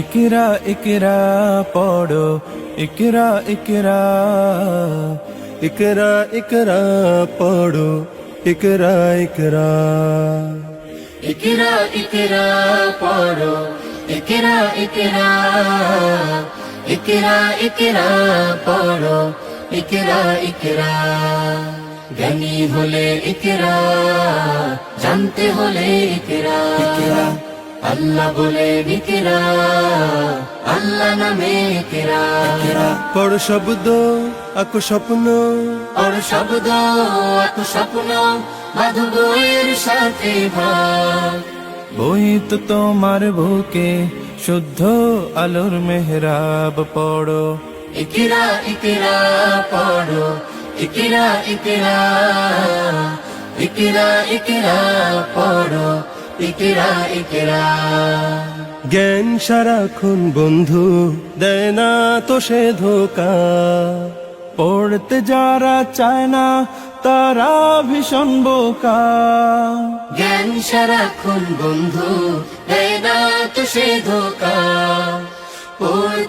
ইকরা ইকরা পড়ো, ইকরা ইকরা, ইকরা ইকরা পড়ো, ইকরা ইকরা। ইকরা ইকরা পড়ো, ইকরা ইকরা, ইকরা ইকরা পড়ো, ইকরা ইকরা। জ্ঞানী হলে ইকরা, জানতে হলে ইকরা। আল্লাহ বলে ইকরা, আল্লাহ নামে ইকরা। পড় শব্দ আঁকো স্বপ্ন, পড় শব্দ আঁকো স্বপ্ন, বাঁধো বইয়ের সাথে ভাগ। বই তো তোমার বুকে শুদ্ধ আলোর মেহরাব। পড়ো ইকরা ইকরা পড়ো, ইকরা ইকরা, ইকরা ইকরা পড়ো, ইকরা ইকরা। জ্ঞান সারাক্ষণ বন্ধু দেয় না তো সে ধোকা। পড়তে যারা চায় না তারা ভীষণ বোকা। জ্ঞান সারাক্ষণ বন্ধু দেয় না তো সে ধোকা।